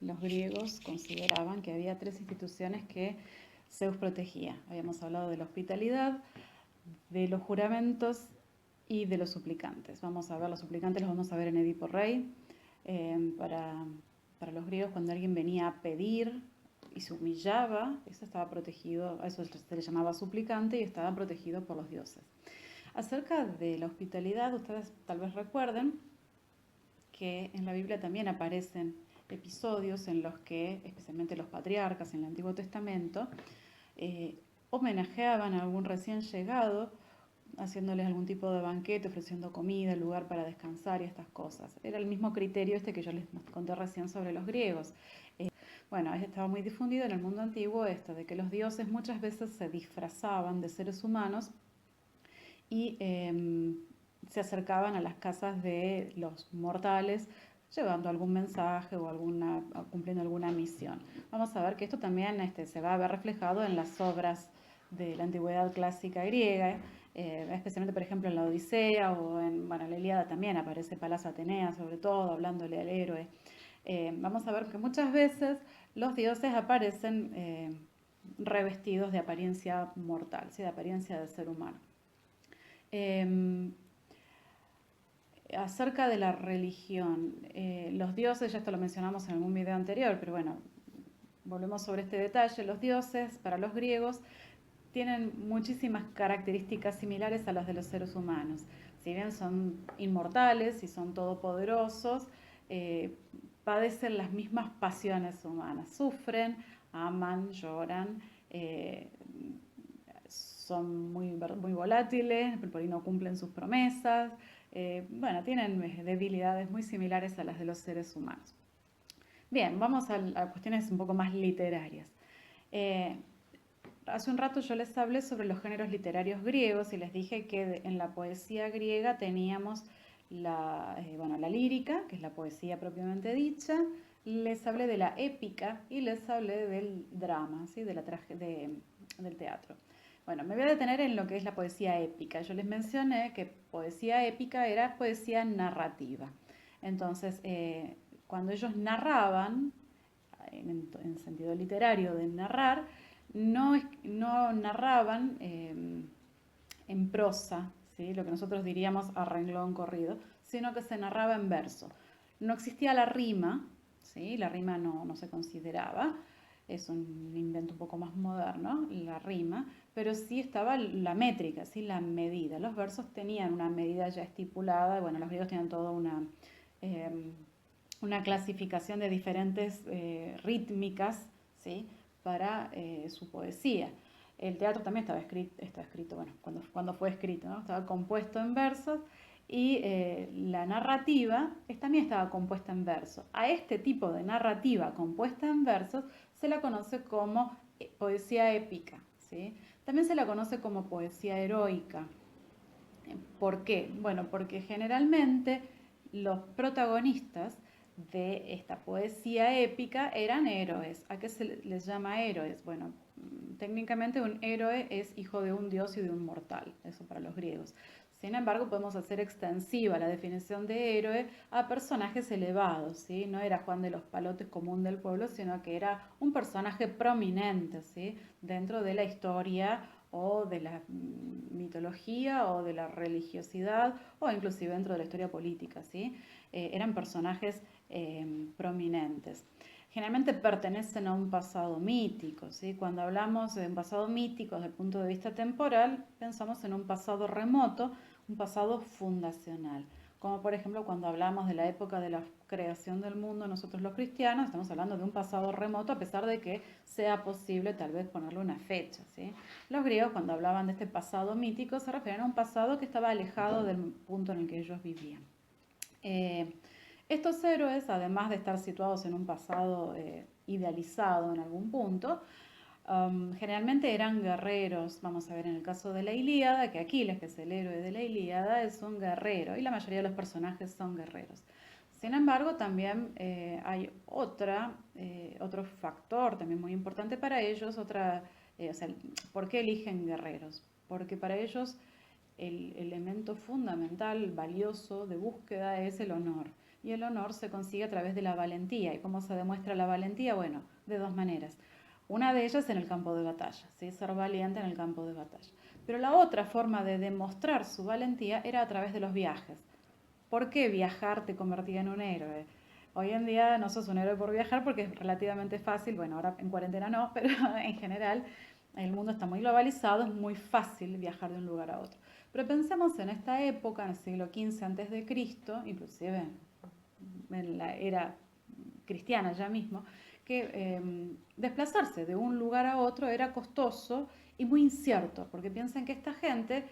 los griegos consideraban que había tres instituciones que Zeus protegía. Habíamos hablado de la hospitalidad, de los juramentos y de los suplicantes. Vamos a ver, los suplicantes los vamos a ver en Edipo Rey. Para los griegos, cuando alguien venía a pedir y se humillaba, eso estaba protegido, a eso se le llamaba suplicante y estaba protegido por los dioses. Acerca de la hospitalidad, ustedes tal vez recuerden que en la Biblia también aparecen episodios en los que, especialmente los patriarcas en el Antiguo Testamento, homenajeaban a algún recién llegado, haciéndoles algún tipo de banquete, ofreciendo comida, lugar para descansar y estas cosas. Era el mismo criterio este que yo les conté recién sobre los griegos. Bueno, estaba muy difundido en el mundo antiguo esto, de que los dioses muchas veces se disfrazaban de seres humanos y se acercaban a las casas de los mortales llevando algún mensaje o cumpliendo alguna misión. Vamos a ver que esto también se va a ver reflejado en las obras de la antigüedad clásica griega, especialmente por ejemplo en la Odisea o en la Ilíada también aparece Palas Atenea, sobre todo hablándole al héroe. Vamos a ver que muchas veces los dioses aparecen revestidos de apariencia mortal, ¿sí? De apariencia de ser humano. Acerca de la religión, los dioses, ya esto lo mencionamos en algún video anterior, pero bueno, volvemos sobre este detalle. Los dioses, para los griegos, tienen muchísimas características similares a las de los seres humanos. Si bien son inmortales y son todopoderosos, padecen las mismas pasiones humanas. Sufren, aman, lloran, son muy volátiles, por ahí no cumplen sus promesas. Tienen debilidades muy similares a las de los seres humanos. Bien, vamos a cuestiones un poco más literarias. Hace un rato yo les hablé sobre los géneros literarios griegos y les dije que en la poesía griega teníamos la lírica, que es la poesía propiamente dicha, les hablé de la épica y les hablé del drama, ¿sí? Del teatro. Bueno, me voy a detener en lo que es la poesía épica. Yo les mencioné que poesía épica era poesía narrativa. Entonces, cuando ellos narraban, en sentido literario de narrar, no narraban en prosa, ¿sí? Lo que nosotros diríamos a renglón corrido, sino que se narraba en verso. No existía la rima, ¿sí? La rima no se consideraba, es un invento un poco más moderno, la rima, pero sí estaba la métrica, ¿sí? La medida. Los versos tenían una medida ya estipulada, bueno, los griegos tenían toda una clasificación de diferentes rítmicas, ¿sí? Para su poesía. El teatro también estaba escrito bueno, cuando fue escrito, ¿no? Estaba compuesto en versos y la narrativa también estaba compuesta en versos. A este tipo de narrativa compuesta en versos se la conoce como poesía épica, ¿sí? También se la conoce como poesía heroica. ¿Por qué? Bueno, porque generalmente los protagonistas de esta poesía épica eran héroes. ¿A qué se les llama héroes? Bueno, técnicamente un héroe es hijo de un dios y de un mortal, eso para los griegos. Sin embargo, podemos hacer extensiva la definición de héroe a personajes elevados, ¿sí? No era Juan de los Palotes común del pueblo, sino que era un personaje prominente, ¿sí? Dentro de la historia o de la mitología o de la religiosidad o inclusive dentro de la historia política, ¿sí? Eran personajes prominentes. Generalmente pertenecen a un pasado mítico, ¿sí? Cuando hablamos de un pasado mítico desde el punto de vista temporal, pensamos en un pasado remoto, un pasado fundacional. Como por ejemplo cuando hablamos de la época de la creación del mundo, nosotros los cristianos estamos hablando de un pasado remoto a pesar de que sea posible tal vez ponerle una fecha, ¿sí? Los griegos cuando hablaban de este pasado mítico se referían a un pasado que estaba alejado del punto en el que ellos vivían. Estos héroes, además de estar situados en un pasado idealizado en algún punto, generalmente eran guerreros. Vamos a ver en el caso de la Ilíada, que Aquiles, que es el héroe de la Ilíada, es un guerrero y la mayoría de los personajes son guerreros. Sin embargo, también hay otro factor también muy importante para ellos, ¿por qué eligen guerreros? Porque para ellos el elemento fundamental, valioso de búsqueda es el honor. y el honor se consigue a través de la valentía. ¿Y cómo se demuestra la valentía? Bueno, de dos maneras. Una de ellas en el campo de batalla, ¿sí? Ser valiente en el campo de batalla. Pero la otra forma de demostrar su valentía era a través de los viajes. ¿Por qué viajar te convertía en un héroe? Hoy en día no sos un héroe por viajar porque es relativamente fácil, bueno, ahora en cuarentena no, pero en general el mundo está muy globalizado, es muy fácil viajar de un lugar a otro. Pero pensemos en esta época, en el siglo XV antes de Cristo, inclusive en la era cristiana ya mismo, que desplazarse de un lugar a otro era costoso y muy incierto, porque piensen que esta gente,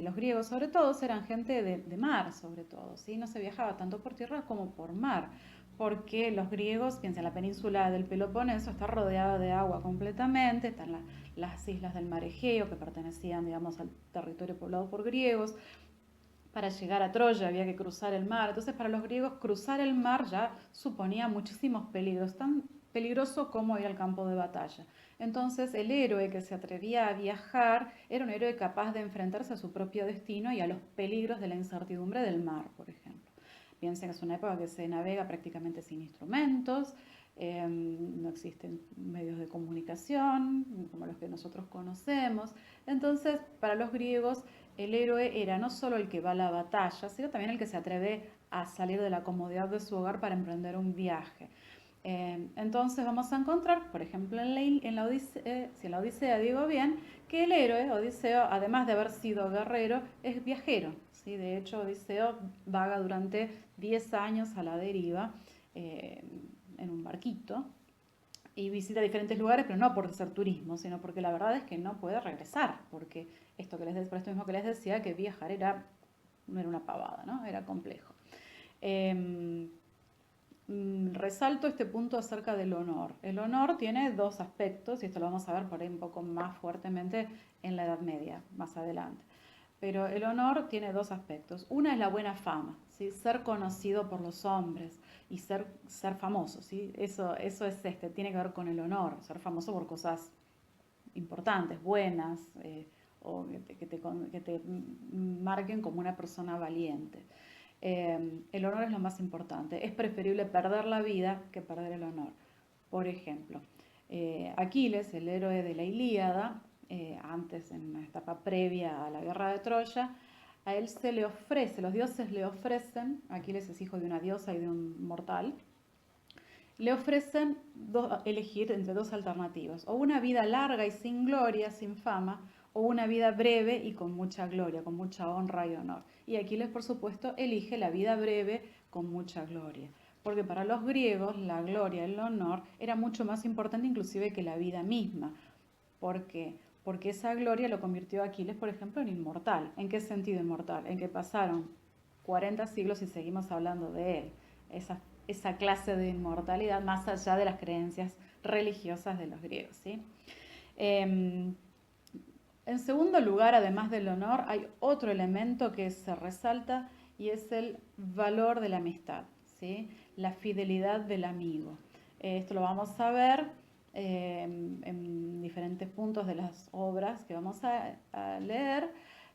los griegos sobre todo, eran gente de mar sobre todo, ¿sí? No se viajaba tanto por tierra como por mar, porque los griegos, piensen, la península del Peloponeso está rodeada de agua completamente, están las islas del mar Egeo que pertenecían, digamos, al territorio poblado por griegos. Para llegar a Troya había que cruzar el mar, entonces para los griegos cruzar el mar ya suponía muchísimos peligros, tan peligroso como ir al campo de batalla. Entonces el héroe que se atrevía a viajar era un héroe capaz de enfrentarse a su propio destino y a los peligros de la incertidumbre del mar, por ejemplo. Piensen que es una época que se navega prácticamente sin instrumentos, no existen medios de comunicación como los que nosotros conocemos. Entonces, para los griegos, el héroe era no solo el que va a la batalla, sino también el que se atreve a salir de la comodidad de su hogar para emprender un viaje. Entonces vamos a encontrar, por ejemplo, en la Odisea, si en la Odisea digo bien, que el héroe, Odiseo, además de haber sido guerrero, es viajero. ¿Sí? De hecho, Odiseo vaga durante 10 años a la deriva en un barquito y visita diferentes lugares, pero no por hacer turismo, sino porque la verdad es que no puede regresar, porque por esto mismo que les decía, que viajar no era una pavada, ¿no? Era complejo. Resalto este punto acerca del honor. El honor tiene dos aspectos, y esto lo vamos a ver por ahí un poco más fuertemente en la Edad Media, más adelante. Pero el honor tiene dos aspectos. Una es la buena fama, ¿sí? Ser conocido por los hombres y ser famoso, ¿sí? Eso tiene que ver con el honor, ser famoso por cosas importantes, buenas, o que te marquen como una persona valiente. El honor es lo más importante. Es preferible perder la vida que perder el honor. Por ejemplo, Aquiles, el héroe de la Ilíada, antes en una etapa previa a la guerra de Troya, a él se le ofrece, los dioses le ofrecen, Aquiles es hijo de una diosa y de un mortal, le ofrecen elegir entre dos alternativas, o una vida larga y sin gloria, sin fama, o una vida breve y con mucha gloria, con mucha honra y honor. Y Aquiles, por supuesto, elige la vida breve con mucha gloria, porque para los griegos la gloria, el honor, era mucho más importante inclusive que la vida misma. ¿Por qué? Porque esa gloria lo convirtió a Aquiles, por ejemplo, en inmortal. ¿En qué sentido inmortal? En que pasaron 40 siglos y seguimos hablando de él. Esa clase de inmortalidad más allá de las creencias religiosas de los griegos, ¿sí? En segundo lugar, además del honor, hay otro elemento que se resalta y es el valor de la amistad, ¿sí? La fidelidad del amigo. Esto lo vamos a ver en diferentes puntos de las obras que vamos a leer,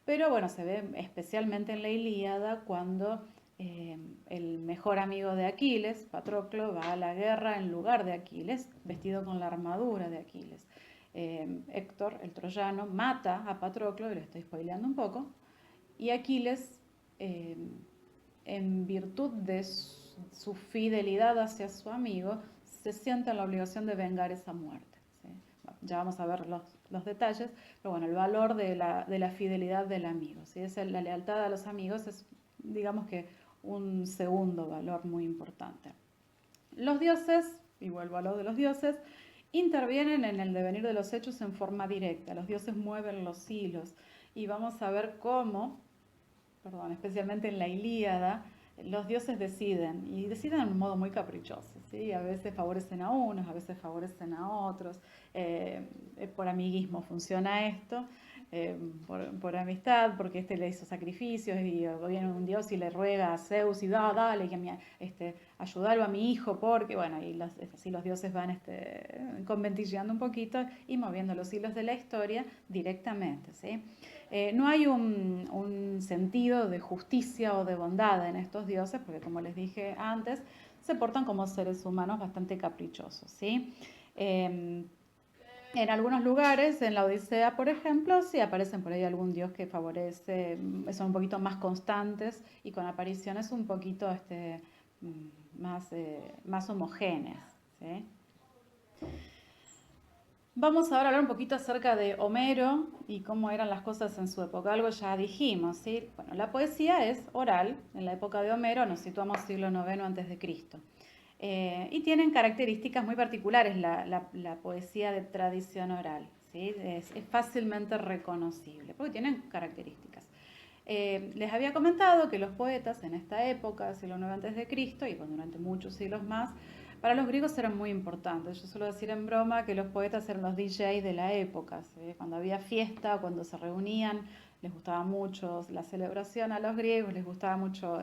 pero bueno, se ve especialmente en la Ilíada cuando el mejor amigo de Aquiles, Patroclo, va a la guerra en lugar de Aquiles, vestido con la armadura de Aquiles. Héctor, el troyano, mata a Patroclo, y lo estoy spoileando un poco, y Aquiles, en virtud de su fidelidad hacia su amigo, se siente en la obligación de vengar esa muerte. ¿Sí? Bueno, ya vamos a ver los detalles, pero bueno, el valor de la fidelidad del amigo. ¿Sí? La lealtad a los amigos es, digamos que, un segundo valor muy importante. Los dioses, y vuelvo a lo de los dioses, intervienen en el devenir de los hechos en forma directa. Los dioses mueven los hilos y vamos a ver cómo, especialmente en la Ilíada, los dioses deciden y deciden de un modo muy caprichoso, ¿sí? A veces favorecen a unos, a veces favorecen a otros, por amiguismo funciona esto. por amistad, porque este le hizo sacrificios y viene un dios y le ruega a Zeus y dale, que ayudarlo a mi hijo, porque, bueno, y así los dioses van conventilleando un poquito y moviendo los hilos de la historia directamente, ¿sí? No hay un sentido de justicia o de bondad en estos dioses, porque como les dije antes, se portan como seres humanos bastante caprichosos, ¿sí? En algunos lugares, en la Odisea, por ejemplo, sí aparecen por ahí algún dios que favorece, son un poquito más constantes y con apariciones un poquito más homogéneas, ¿sí? Vamos ahora a hablar un poquito acerca de Homero y cómo eran las cosas en su época. Algo ya dijimos, ¿sí? Bueno, la poesía es oral. En la época de Homero nos situamos siglo IX antes de Cristo. Y tienen características muy particulares la poesía de tradición oral, ¿sí? Es fácilmente reconocible, porque tienen características. Les había comentado que los poetas en esta época, siglo IX antes de Cristo, y durante muchos siglos más, para los griegos eran muy importantes. Yo suelo decir en broma que los poetas eran los DJs de la época, ¿sí? Cuando había fiesta, cuando se reunían, les gustaba mucho la celebración a los griegos, les gustaba mucho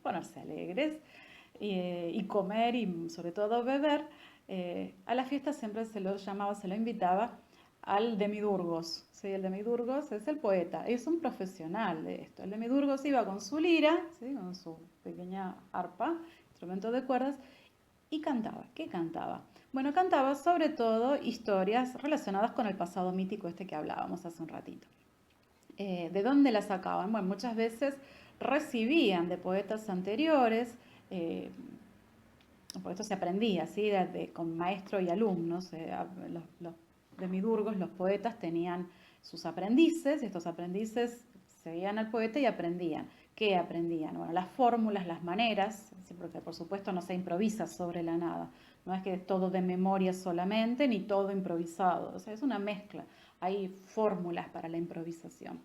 ponerse alegres y comer y sobre todo beber. A la fiesta siempre se lo llamaba, se lo invitaba al demidurgos, ¿sí? El demidurgos es el poeta, es un profesional de esto. El demidurgos iba con su lira, ¿sí? Con su pequeña arpa, instrumento de cuerdas, y cantaba. ¿Qué cantaba? Bueno, cantaba sobre todo historias relacionadas con el pasado mítico que hablábamos hace un ratito. ¿De dónde la sacaban? Bueno, muchas veces recibían de poetas anteriores, por esto se aprendía, ¿sí? Con maestro y alumnos, los demidurgos, los poetas tenían sus aprendices, y estos aprendices seguían al poeta y aprendían. ¿Qué aprendían? Bueno, las fórmulas, las maneras, ¿sí? Porque por supuesto no se improvisa sobre la nada, no es que es todo de memoria solamente, ni todo improvisado, o sea, es una mezcla, hay fórmulas para la improvisación,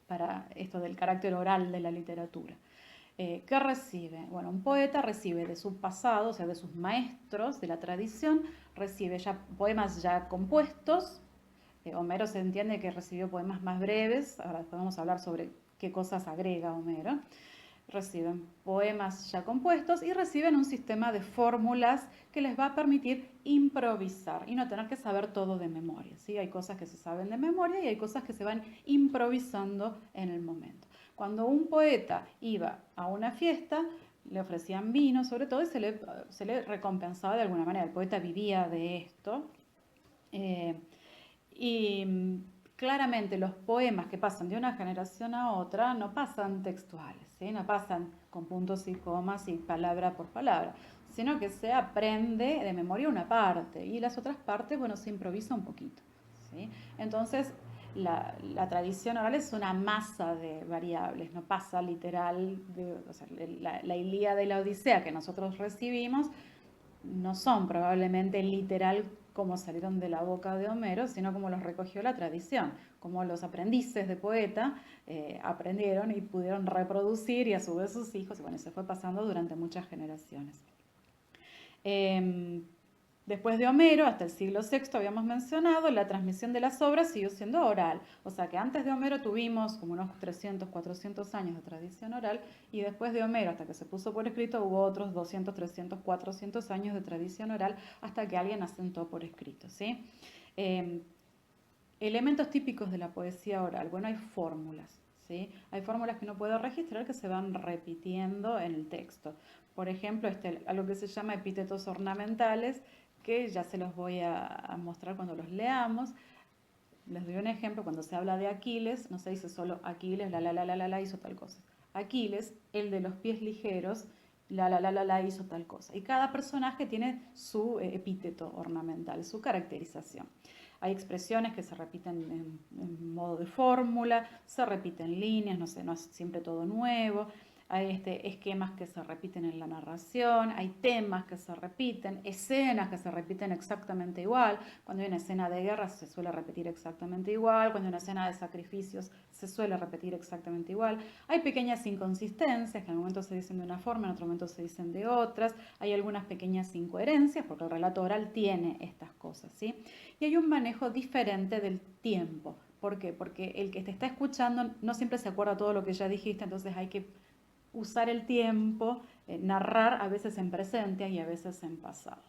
para esto del carácter oral de la literatura. ¿Qué recibe? Bueno, un poeta recibe de su pasado, o sea, de sus maestros, de la tradición, recibe ya poemas ya compuestos. Homero se entiende que recibió poemas más breves, ahora podemos hablar sobre qué cosas agrega Homero. Reciben poemas ya compuestos y reciben un sistema de fórmulas que les va a permitir improvisar y no tener que saber todo de memoria, ¿sí? Hay cosas que se saben de memoria y hay cosas que se van improvisando en el momento. Cuando un poeta iba a una fiesta, le ofrecían vino, sobre todo, y se le recompensaba de alguna manera. El poeta vivía de esto. Y claramente los poemas que pasan de una generación a otra no pasan textuales, ¿sí? No pasan con puntos y comas y palabra por palabra, sino que se aprende de memoria una parte y las otras partes, bueno, se improvisa un poquito, ¿sí? Entonces, la tradición oral es una masa de variables, no pasa literal, o sea, la Ilíada y la Odisea que nosotros recibimos no son probablemente literal como salieron de la boca de Homero, sino como los recogió la tradición, como los aprendices de poeta aprendieron y pudieron reproducir y a su vez sus hijos, y bueno, se fue pasando durante muchas generaciones. Después de Homero, hasta el siglo VI, habíamos mencionado, la transmisión de las obras siguió siendo oral. O sea que antes de Homero tuvimos como unos 300, 400 años de tradición oral y después de Homero, hasta que se puso por escrito, hubo otros 200, 300, 400 años de tradición oral hasta que alguien asentó por escrito, ¿sí? Elementos típicos de la poesía oral. Bueno, hay fórmulas, ¿sí? Hay fórmulas que uno puede registrar que se van repitiendo en el texto. Por ejemplo, algo que se llama epítetos ornamentales, que ya se los voy a mostrar cuando los leamos. Les doy un ejemplo, cuando se habla de Aquiles, no se dice solo Aquiles, la, hizo tal cosa. Aquiles, el de los pies ligeros, la, hizo tal cosa. Y cada personaje tiene su epíteto ornamental, su caracterización. Hay expresiones que se repiten en modo de fórmula, se repiten líneas, no sé, no es siempre todo nuevo. hay esquemas que se repiten en la narración, hay temas que se repiten, escenas que se repiten exactamente igual. Cuando hay una escena de guerra se suele repetir exactamente igual, cuando hay una escena de sacrificios se suele repetir exactamente igual. Hay pequeñas inconsistencias que en un momento se dicen de una forma, en otro momento se dicen de otras. Hay algunas pequeñas incoherencias porque el relato oral tiene estas cosas, ¿sí? Y hay un manejo diferente del tiempo. ¿Por qué? Porque el que te está escuchando no siempre se acuerda todo lo que ya dijiste, entonces hay que usar el tiempo, narrar a veces en presente y a veces en pasado.